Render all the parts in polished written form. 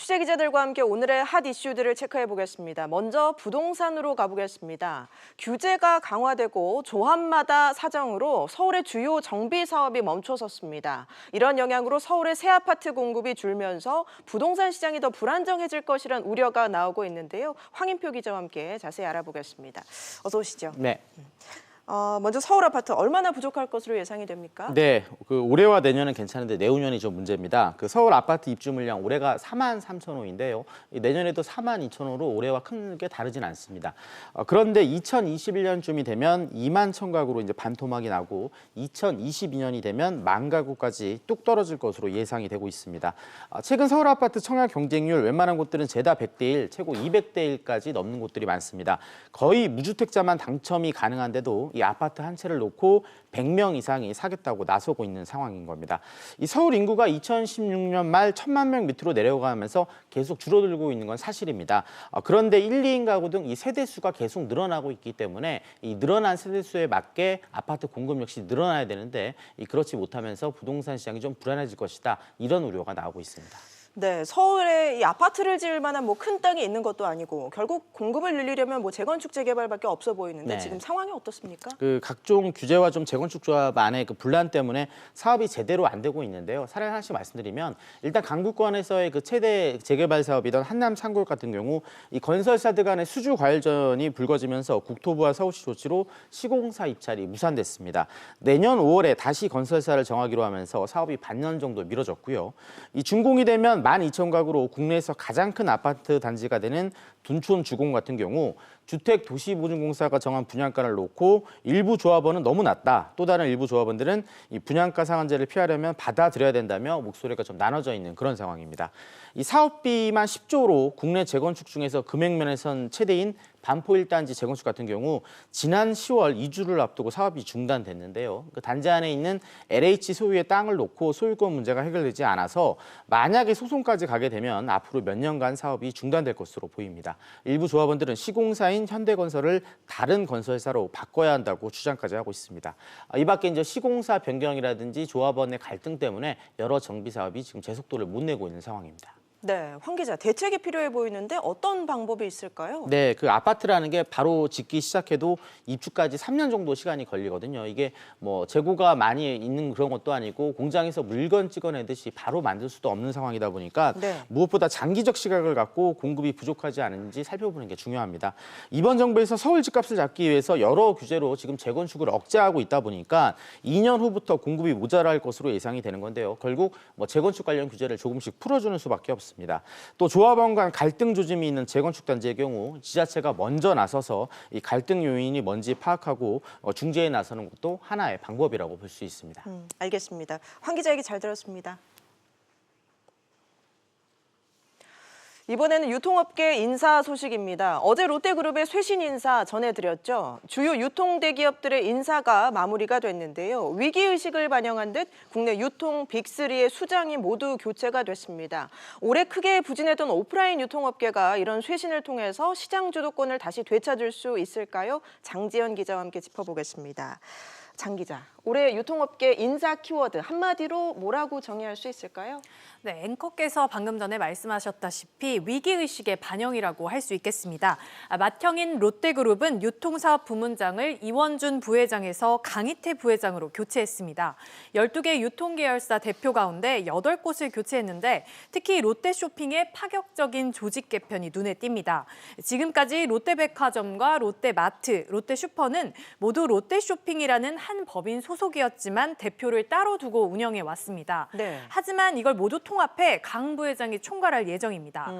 취재 기자들과 함께 오늘의 핫 이슈들을 체크해 보겠습니다. 먼저 부동산으로 가보겠습니다. 규제가 강화되고 조합마다 사정으로 서울의 주요 정비 사업이 멈춰섰습니다. 이런 영향으로 서울의 새 아파트 공급이 줄면서 부동산 시장이 더 불안정해질 것이란 우려가 나오고 있는데요. 황인표 기자와 함께 자세히 알아보겠습니다. 어서 오시죠. 네. 먼저 서울 아파트 얼마나 부족할 것으로 예상이 됩니까? 네, 올해와 내년은 괜찮은데 내후년이 좀 문제입니다. 서울 아파트 입주 물량 올해가 43,000호인데요. 내년에도 42,000호로 올해와 크게 다르진 않습니다. 그런데 2021년쯤이 되면 2만 천가구로 이제 반토막이 나고 2022년이 되면 1만 가구까지 뚝 떨어질 것으로 예상이 되고 있습니다. 최근 서울 아파트 청약 경쟁률 웬만한 곳들은 죄다 100대 1, 최고 200대 1까지 넘는 곳들이 많습니다. 거의 무주택자만 당첨이 가능한데도 이 아파트 한 채를 놓고 100명 이상이 사겠다고 나서고 있는 상황인 겁니다. 이 서울 인구가 2016년 말 1,000만 명 밑으로 내려가면서 계속 줄어들고 있는 건 사실입니다. 그런데 1, 2인 가구 등 이 세대 수가 계속 늘어나고 있기 때문에 이 늘어난 세대 수에 맞게 아파트 공급 역시 늘어나야 되는데 그렇지 못하면서 부동산 시장이 좀 불안해질 것이다. 이런 우려가 나오고 있습니다. 네, 서울에 이 아파트를 지을 만한 큰 땅이 있는 것도 아니고 결국 공급을 늘리려면 재건축 재개발밖에 없어 보이는데 네. 지금 상황이 어떻습니까? 각종 규제와 좀 재건축 조합 안에 분란 때문에 사업이 제대로 안 되고 있는데요. 사례 하나씩 말씀드리면 일단 강북권에서의 최대 재개발 사업이던 한남 상골 같은 경우 이 건설사들 간의 수주 과열전이 불거지면서 국토부와 서울시 조치로 시공사 입찰이 무산됐습니다. 내년 5월에 다시 건설사를 정하기로 하면서 사업이 반년 정도 미뤄졌고요. 이 준공이 되면 12,000가구로 국내에서 가장 큰 아파트 단지가 되는 둔촌 주공 같은 경우 주택도시보증공사가 정한 분양가를 놓고 일부 조합원은 너무 낮다. 또 다른 일부 조합원들은 이 분양가 상한제를 피하려면 받아들여야 된다며 목소리가 좀 나눠져 있는 그런 상황입니다. 이 사업비만 10조로 국내 재건축 중에서 금액면에선 최대인 반포 1단지 재건축 같은 경우 지난 10월 2주를 앞두고 사업이 중단됐는데요. 단지 안에 있는 LH 소유의 땅을 놓고 소유권 문제가 해결되지 않아서 만약에 소송까지 가게 되면 앞으로 몇 년간 사업이 중단될 것으로 보입니다. 일부 조합원들은 시공사인 현대건설을 다른 건설사로 바꿔야 한다고 주장까지 하고 있습니다. 이 밖에 이제 시공사 변경이라든지 조합원의 갈등 때문에 여러 정비 사업이 지금 제속도를 못 내고 있는 상황입니다. 네, 황 기자, 대책이 필요해 보이는데 어떤 방법이 있을까요? 네, 아파트라는 게 바로 짓기 시작해도 입주까지 3년 정도 시간이 걸리거든요. 이게 재고가 많이 있는 그런 것도 아니고 공장에서 물건 찍어내듯이 바로 만들 수도 없는 상황이다 보니까 네. 무엇보다 장기적 시각을 갖고 공급이 부족하지 않은지 살펴보는 게 중요합니다. 이번 정부에서 서울 집값을 잡기 위해서 여러 규제로 지금 재건축을 억제하고 있다 보니까 2년 후부터 공급이 모자랄 것으로 예상이 되는 건데요. 결국 재건축 관련 규제를 조금씩 풀어주는 수밖에 없습니다. 또 조합원 간 갈등 조짐이 있는 재건축 단지의 경우 지자체가 먼저 나서서 이 갈등 요인이 뭔지 파악하고 중재에 나서는 것도 하나의 방법이라고 볼 수 있습니다. 알겠습니다. 황 기자 얘기 잘 들었습니다. 이번에는 유통업계 인사 소식입니다. 어제 롯데그룹의 쇄신 인사 전해드렸죠. 주요 유통대기업들의 인사가 마무리가 됐는데요. 위기의식을 반영한 듯 국내 유통 빅3의 수장이 모두 교체가 됐습니다. 올해 크게 부진했던 오프라인 유통업계가 이런 쇄신을 통해서 시장 주도권을 다시 되찾을 수 있을까요? 장지연 기자와 함께 짚어보겠습니다. 장 기자, 올해 유통업계 인사 키워드 한마디로 뭐라고 정의할 수 있을까요? 네, 앵커께서 방금 전에 말씀하셨다시피 위기의식의 반영이라고 할 수 있겠습니다. 맏형인 롯데그룹은 유통사업 부문장을 이원준 부회장에서 강희태 부회장으로 교체했습니다. 12개 유통계열사 대표 가운데 8곳을 교체했는데 특히 롯데쇼핑의 파격적인 조직 개편이 눈에 띕니다. 지금까지 롯데백화점과 롯데마트, 롯데슈퍼는 모두 롯데쇼핑이라는 한 법인 소속이었지만 대표를 따로 두고 운영해 왔습니다. 네. 하지만 이걸 모두 통합해 강 부회장이 총괄할 예정입니다.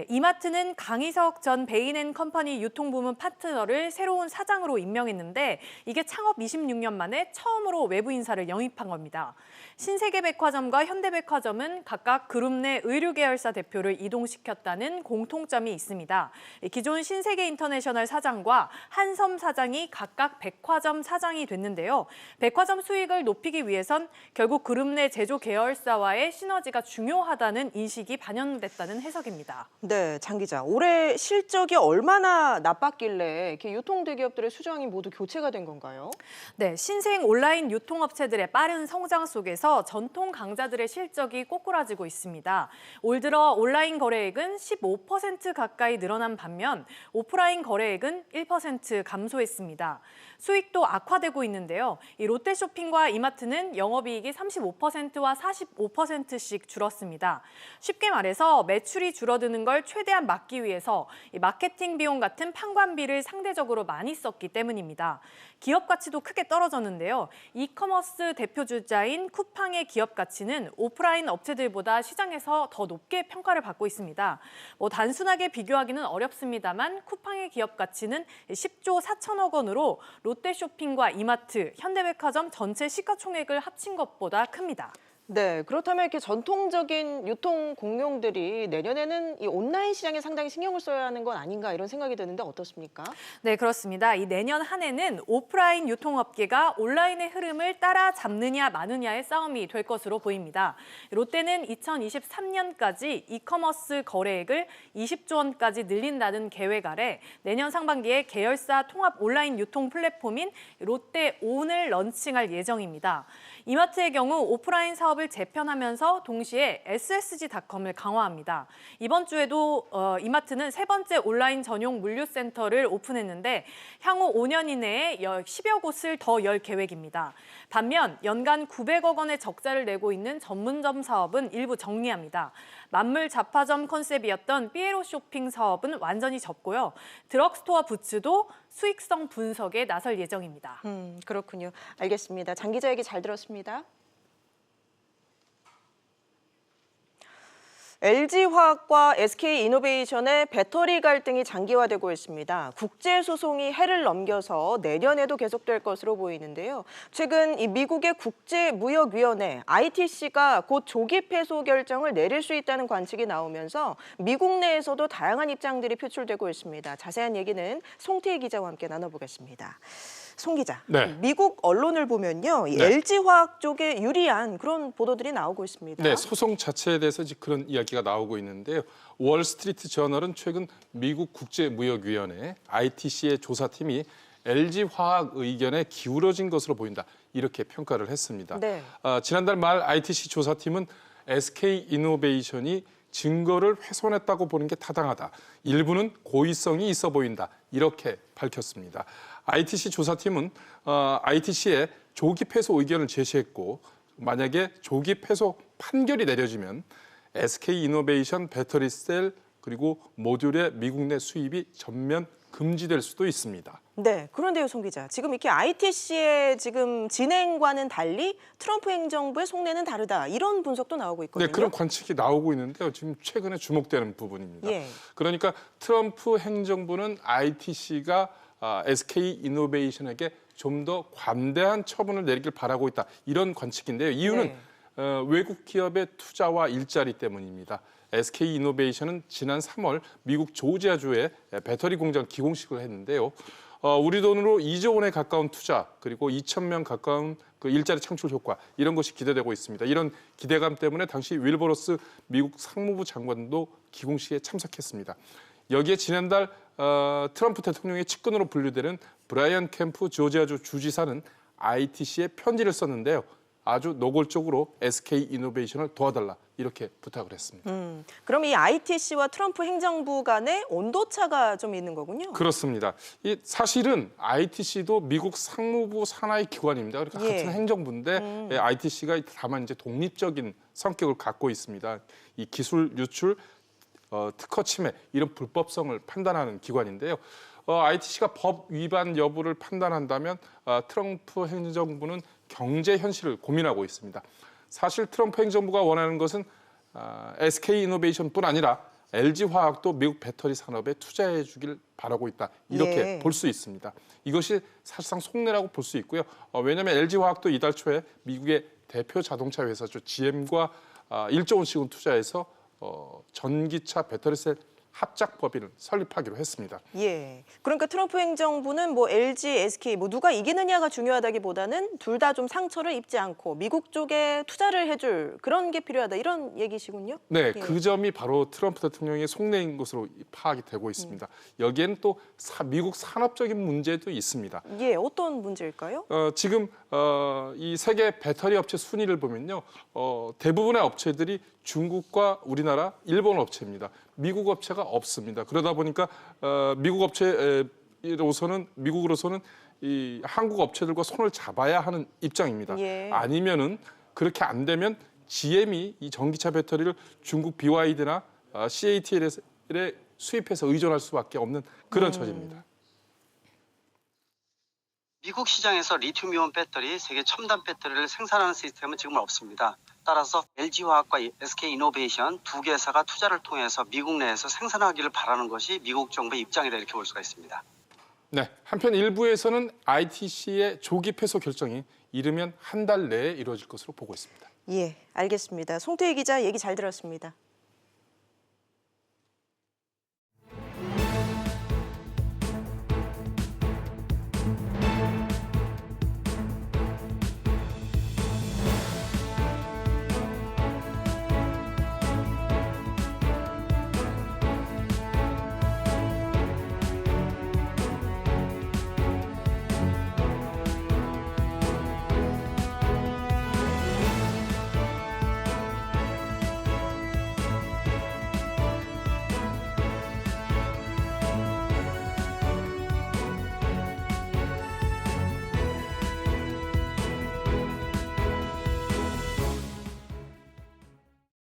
이마트는 강희석 전 베인앤컴퍼니 유통부문 파트너를 새로운 사장으로 임명했는데 이게 창업 26년 만에 처음으로 외부 인사를 영입한 겁니다. 신세계백화점과 현대백화점은 각각 그룹 내 의류 계열사 대표를 이동시켰다는 공통점이 있습니다. 기존 신세계인터내셔널 사장과 한섬 사장이 각각 백화점 사장이 됐는데요. 했는데요. 백화점 수익을 높이기 위해선 결국 그룹 내 제조 계열사와의 시너지가 중요하다는 인식이 반영됐다는 해석입니다. 네, 장 기자. 올해 실적이 얼마나 나빴길래 이렇게 유통대기업들의 수장이 모두 교체가 된 건가요? 네, 신생 온라인 유통업체들의 빠른 성장 속에서 전통 강자들의 실적이 꼬꾸라지고 있습니다. 올 들어 온라인 거래액은 15% 가까이 늘어난 반면 오프라인 거래액은 1% 감소했습니다. 수익도 악화되고 있는데요. 이 롯데쇼핑과 이마트는 영업이익이 35%와 45%씩 줄었습니다. 쉽게 말해서 매출이 줄어드는 걸 최대한 막기 위해서 이 마케팅 비용 같은 판관비를 상대적으로 많이 썼기 때문입니다. 기업 가치도 크게 떨어졌는데요. 이커머스 대표주자인 쿠팡의 기업 가치는 오프라인 업체들보다 시장에서 더 높게 평가를 받고 있습니다. 단순하게 비교하기는 어렵습니다만 쿠팡의 기업 가치는 10조 4천억 원으로 롯데쇼핑과 이마트, 현대백화점 전체 시가총액을 합친 것보다 큽니다. 네, 그렇다면 이렇게 전통적인 유통 공룡들이 내년에는 이 온라인 시장에 상당히 신경을 써야 하는 건 아닌가 이런 생각이 드는데 어떻습니까? 네, 그렇습니다. 이 내년 한 해는 오프라인 유통업계가 온라인의 흐름을 따라잡느냐 마느냐의 싸움이 될 것으로 보입니다. 롯데는 2023년까지 이커머스 거래액을 20조 원까지 늘린다는 계획 아래 내년 상반기에 계열사 통합 온라인 유통 플랫폼인 롯데온을 런칭할 예정입니다. 이마트의 경우 오프라인 사업을 재편하면서 동시에 SSG닷컴을 강화합니다. 이번 주에도 이마트는 세 번째 온라인 전용 물류센터를 오픈했는데 향후 5년 이내에 10여 곳을 더 열 계획입니다. 반면 연간 900억 원의 적자를 내고 있는 전문점 사업은 일부 정리합니다. 만물 잡화점 컨셉이었던 삐에로 쇼핑 사업은 완전히 접고요. 드럭스토어 부츠도 수익성 분석에 나설 예정입니다. 그렇군요. 알겠습니다. 장 기자 얘기 잘 들었습니다. LG화학과 SK이노베이션의 배터리 갈등이 장기화되고 있습니다. 국제소송이 해를 넘겨서 내년에도 계속될 것으로 보이는데요. 최근 이 미국의 국제무역위원회 ITC가 곧 조기 패소 결정을 내릴 수 있다는 관측이 나오면서 미국 내에서도 다양한 입장들이 표출되고 있습니다. 자세한 얘기는 송태희 기자와 함께 나눠보겠습니다. 송 기자, 네. 미국 언론을 보면요, 이 네. LG화학 쪽에 유리한 그런 보도들이 나오고 있습니다. 네, 소송 자체에 대해서 이제 그런 이야기가 나오고 있는데요. 월스트리트 저널은 최근 미국 국제무역위원회 ITC의 조사팀이 LG화학 의견에 기울어진 것으로 보인다. 이렇게 평가를 했습니다. 네. 지난달 말 ITC 조사팀은 SK이노베이션이 증거를 훼손했다고 보는 게 타당하다. 일부는 고의성이 있어 보인다. 이렇게 밝혔습니다. ITC 조사팀은 ITC에 조기 패소 의견을 제시했고 만약에 조기 패소 판결이 내려지면 SK이노베이션 배터리셀 그리고 모듈의 미국 내 수입이 전면 금지될 수도 있습니다. 네, 그런데요, 송 기자. 지금 이렇게 ITC의 지금 진행과는 달리 트럼프 행정부의 속내는 다르다. 이런 분석도 나오고 있거든요. 네, 그런 관측이 나오고 있는데요. 지금 최근에 주목되는 부분입니다. 예. 그러니까 트럼프 행정부는 ITC가 SK이노베이션에게 좀 더 관대한 처분을 내리길 바라고 있다. 이런 관측인데요. 이유는 외국 기업의 투자와 일자리 때문입니다. SK이노베이션은 지난 3월 미국 조지아주에 배터리 공장 기공식을 했는데요. 우리 돈으로 2조 원에 가까운 투자 그리고 2,000명 가까운 그 일자리 창출 효과 이런 것이 기대되고 있습니다. 이런 기대감 때문에 당시 윌버로스 미국 상무부 장관도 기공식에 참석했습니다. 여기에 지난달 트럼프 대통령의 측근으로 분류되는 브라이언 캠프 조지아주 주지사는 ITC에 편지를 썼는데요. 아주 노골적으로 SK이노베이션을 도와달라 이렇게 부탁을 했습니다. 그럼 이 ITC와 트럼프 행정부 간에 온도차가 좀 있는 거군요. 그렇습니다. 이 사실은 ITC도 미국 상무부 산하의 기관입니다. 그러니까 예. 같은 행정부인데 ITC가 다만 이제 독립적인 성격을 갖고 있습니다. 이 기술 유출, 특허 침해 이런 불법성을 판단하는 기관인데요. ITC가 법 위반 여부를 판단한다면 트럼프 행정부는 경제 현실을 고민하고 있습니다. 사실 트럼프 행정부가 원하는 것은 SK이노베이션뿐 아니라 LG화학도 미국 배터리 산업에 투자해 주길 바라고 있다. 이렇게 예. 볼 수 있습니다. 이것이 사실상 속내라고 볼 수 있고요. 왜냐하면 LG화학도 이달 초에 미국의 대표 자동차 회사죠. GM과 1조 원씩은 투자해서 전기차 배터리셀 합작법인을 설립하기로 했습니다. 예. 그러니까 트럼프 행정부는 뭐 LG, SK 뭐 누가 이기느냐가 중요하다기보다는 둘 다 좀 상처를 입지 않고 미국 쪽에 투자를 해줄 그런 게 필요하다 이런 얘기시군요. 네, 예. 그 점이 바로 트럼프 대통령의 속내인 것으로 파악이 되고 있습니다. 여기에는 또 미국 산업적인 문제도 있습니다. 예, 어떤 문제일까요? 지금 이 세계 배터리 업체 순위를 보면요, 대부분의 업체들이 중국과 우리나라, 일본 업체입니다. 미국 업체가 없습니다. 그러다 보니까 미국 미국으로서는 이 한국 업체들과 손을 잡아야 하는 입장입니다. 예. 아니면은 그렇게 안 되면 GM이 이 전기차 배터리를 중국 BYD나 CATL에 수입해서 의존할 수밖에 없는 그런 처지입니다. 미국 시장에서 리튬이온 배터리, 세계 첨단 배터리를 생산하는 시스템은 지금은 없습니다. 따라서 LG화학과 SK이노베이션 두 개사가 투자를 통해서 미국 내에서 생산하기를 바라는 것이 미국 정부의 입장이다 이렇게 볼 수가 있습니다. 네, 한편 일부에서는 ITC의 조기 패소 결정이 이르면 한 달 내에 이루어질 것으로 보고 있습니다. 예, 알겠습니다. 송태희 기자 얘기 잘 들었습니다.